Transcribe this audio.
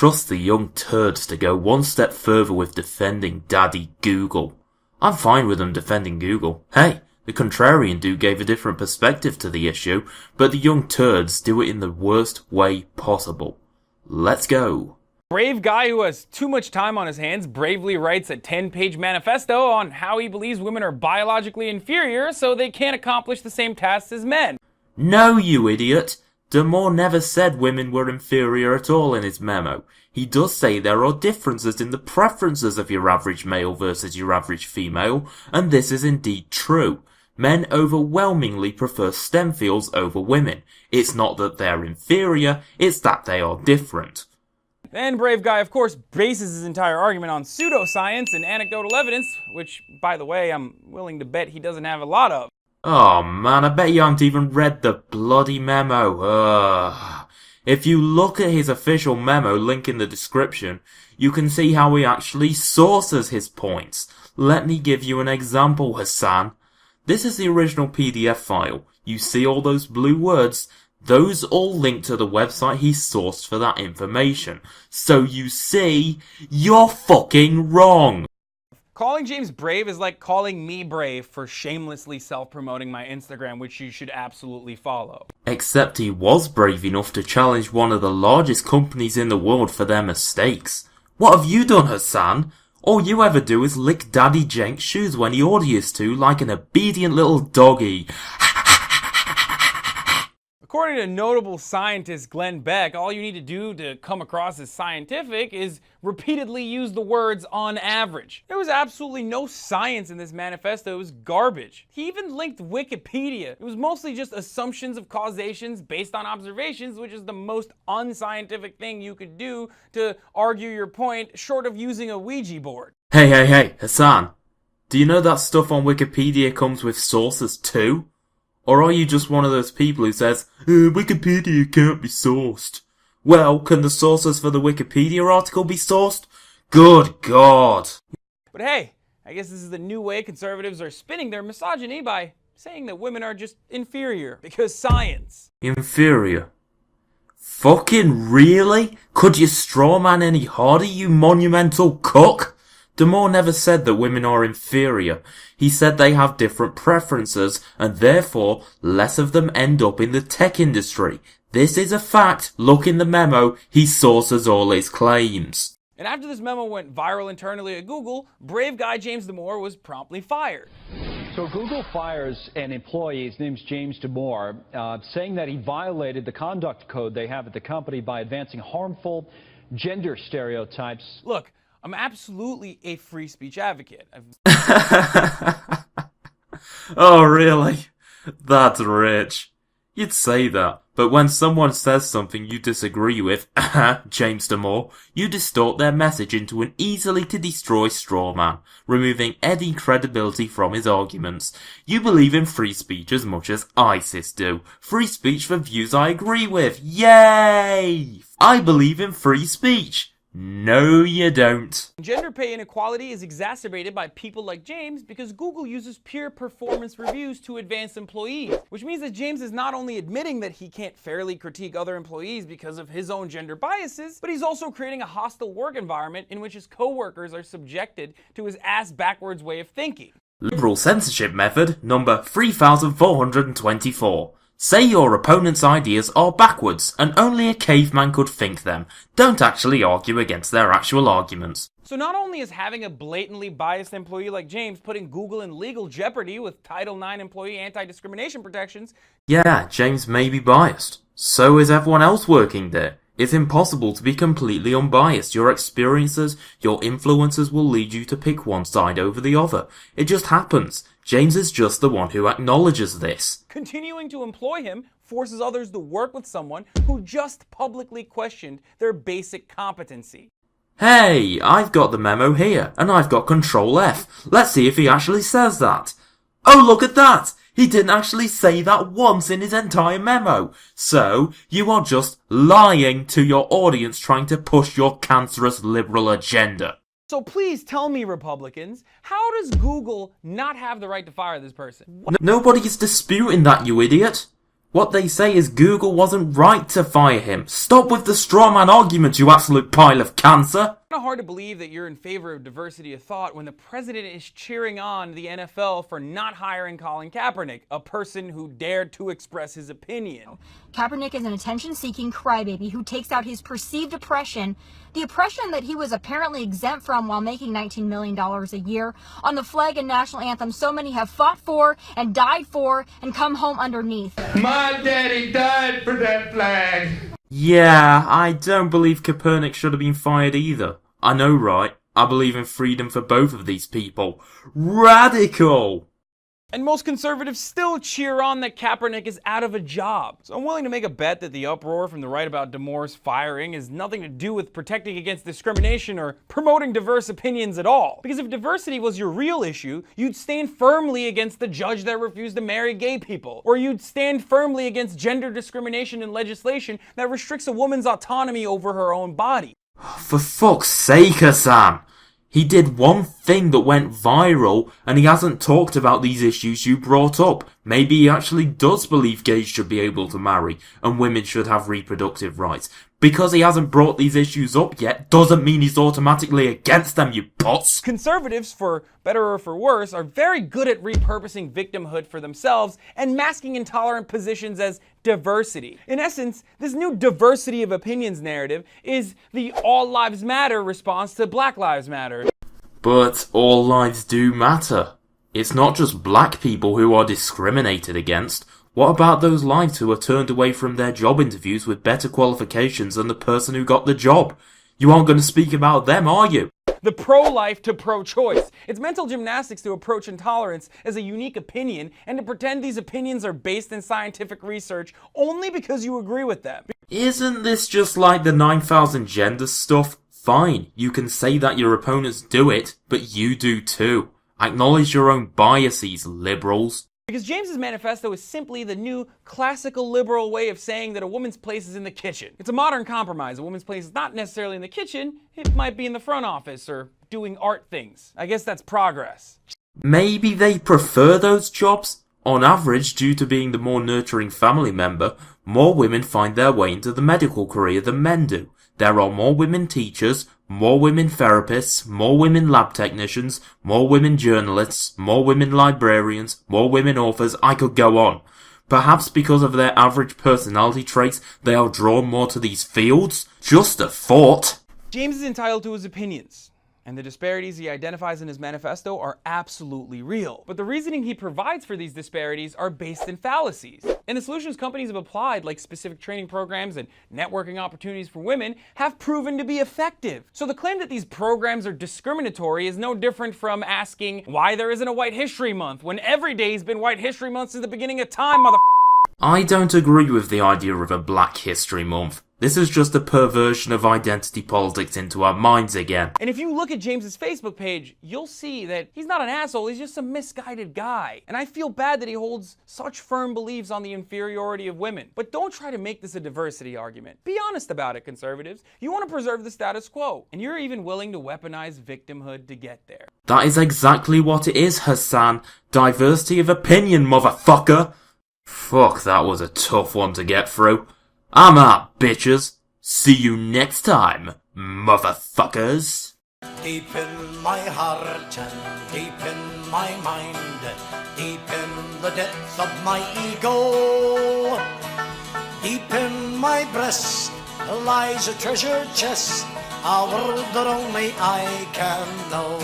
trust the young turds to go one step further with defending Daddy Google. I'm fine with them defending Google. Hey, the contrarian dude gave a different perspective to the issue, but the young turds do it in the worst way possible. Let's go. Brave guy who has too much time on his hands bravely writes a 10-page manifesto on how he believes women are biologically inferior so they can't accomplish the same tasks as men. No, you idiot. Damore never said women were inferior at all in his memo. He does say there are differences in the preferences of your average male versus your average female, and this is indeed true. Men overwhelmingly prefer STEM fields over women. It's not that they're inferior, it's that they are different. Then Brave Guy, of course, bases his entire argument on pseudoscience and anecdotal evidence, which, by the way, I'm willing to bet he doesn't have a lot of. Oh man, I bet you haven't even read the bloody memo. Ugh. If you look at his official memo, link in the description, you can see how he actually sources his points. Let me give you an example, Hassan. This is the original PDF file. You see all those blue words? Those all link to the website he sourced for that information. So you see, you're fucking wrong. Calling James brave is like calling me brave for shamelessly self-promoting my Instagram, which you should absolutely follow. Except he was brave enough to challenge one of the largest companies in the world for their mistakes. What have you done, Hassan? All you ever do is lick Daddy Jenks' shoes when he orders to like an obedient little doggy. According to notable scientist Glenn Beck, all you need to do to come across as scientific is repeatedly use the words on average. There was absolutely no science in this manifesto, it was garbage. He even linked Wikipedia. It was mostly just assumptions of causations based on observations, which is the most unscientific thing you could do to argue your point, short of using a Ouija board. Hey, Hassan. Do you know that stuff on Wikipedia comes with sources too? Or are you just one of those people who says, Wikipedia can't be sourced? Well, can the sources for the Wikipedia article be sourced? Good God. But hey, I guess this is the new way conservatives are spinning their misogyny by saying that women are just inferior because science. Inferior? Fucking really? Could you strawman any harder, you monumental cuck? Damore never said that women are inferior. He said they have different preferences, and therefore, less of them end up in the tech industry. This is a fact. Look in the memo. He sources all his claims. And after this memo went viral internally at Google, brave guy James Damore was promptly fired. So Google fires an employee, his name's James Damore, saying that he violated the conduct code they have at the company by advancing harmful gender stereotypes. Look, I'm absolutely a free speech advocate. Oh, really? That's rich. You'd say that, but when someone says something you disagree with, James Damore, you distort their message into an easily to destroy straw man, removing any credibility from his arguments. You believe in free speech as much as ISIS do. Free speech for views I agree with. Yay! I believe in free speech. No, you don't. Gender pay inequality is exacerbated by people like James because Google uses peer performance reviews to advance employees, which means that James is not only admitting that he can't fairly critique other employees because of his own gender biases, but he's also creating a hostile work environment in which his co-workers are subjected to his ass-backwards way of thinking. Liberal censorship method number 3424. Say your opponent's ideas are backwards, and only a caveman could think them. Don't actually argue against their actual arguments. So not only is having a blatantly biased employee like James putting Google in legal jeopardy with Title IX employee anti-discrimination protections. Yeah, James may be biased. So is everyone else working there. It's impossible to be completely unbiased. Your experiences, your influences will lead you to pick one side over the other. It just happens. James is just the one who acknowledges this. Continuing to employ him forces others to work with someone who just publicly questioned their basic competency. Hey, I've got the memo here, and I've got Control F. Let's see if he actually says that. Oh, look at that! He didn't actually say that once in his entire memo. So, you are just lying to your audience trying to push your cancerous liberal agenda. So please tell me, Republicans, how does Google not have the right to fire this person? Nobody is disputing that, you idiot. What they say is Google wasn't right to fire him. Stop with the strawman argument, you absolute pile of cancer! It's kind of hard to believe that you're in favor of diversity of thought when the president is cheering on the NFL for not hiring Colin Kaepernick, a person who dared to express his opinion. Kaepernick is an attention-seeking crybaby who takes out his perceived oppression, the oppression that he was apparently exempt from while making $19 million a year, on the flag and national anthem so many have fought for and died for and come home underneath. My daddy died for that flag. Yeah, I don't believe Kaepernick should have been fired either. I know, right? I believe in freedom for both of these people. Radical! And most conservatives still cheer on that Kaepernick is out of a job. So I'm willing to make a bet that the uproar from the right about Damore's firing has nothing to do with protecting against discrimination or promoting diverse opinions at all. Because if diversity was your real issue, you'd stand firmly against the judge that refused to marry gay people. Or you'd stand firmly against gender discrimination in legislation that restricts a woman's autonomy over her own body. For fuck's sake, Hassan! He did one thing that went viral, and he hasn't talked about these issues you brought up. Maybe he actually does believe gays should be able to marry, and women should have reproductive rights. Because he hasn't brought these issues up yet, doesn't mean he's automatically against them, you putz! Conservatives, for better or for worse, are very good at repurposing victimhood for themselves and masking intolerant positions as diversity. In essence, this new diversity of opinions narrative is the all lives matter response to Black Lives Matter. But all lives do matter. It's not just black people who are discriminated against. What about those lives who are turned away from their job interviews with better qualifications than the person who got the job? You aren't going to speak about them, are you? The pro-life to pro-choice. It's mental gymnastics to approach intolerance as a unique opinion and to pretend these opinions are based in scientific research only because you agree with them. Isn't this just like the 9,000 gender stuff? Fine, you can say that your opponents do it, but you do too. Acknowledge your own biases, liberals. Because James's manifesto is simply the new classical liberal way of saying that a woman's place is in the kitchen. It's a modern compromise. A woman's place is not necessarily in the kitchen, it might be in the front office or doing art things. I guess that's progress. Maybe they prefer those jobs? On average, due to being the more nurturing family member, more women find their way into the medical career than men do. There are more women teachers, more women therapists, more women lab technicians, more women journalists, more women librarians, more women authors. I could go on. Perhaps because of their average personality traits, they are drawn more to these fields? Just a thought. James is entitled to his opinions, and the disparities he identifies in his manifesto are absolutely real. But the reasoning he provides for these disparities are based in fallacies. And the solutions companies have applied, like specific training programs and networking opportunities for women, have proven to be effective. So the claim that these programs are discriminatory is no different from asking why there isn't a White History Month when every day's been White History Month since the beginning of time, motherfucker. I don't agree with the idea of a Black History Month. This is just a perversion of identity politics into our minds again. And if you look at James's Facebook page, you'll see that he's not an asshole, he's just a misguided guy. And I feel bad that he holds such firm beliefs on the inferiority of women. But don't try to make this a diversity argument. Be honest about it, conservatives. You want to preserve the status quo, and you're even willing to weaponize victimhood to get there. That is exactly what it is, Hassan. Diversity of opinion, motherfucker. Fuck, that was a tough one to get through. I'm out, bitches. See you next time, motherfuckers. Deep in my heart and deep in my mind, deep in the depths of my ego, deep in my breast lies a treasure chest, a world that only I can know.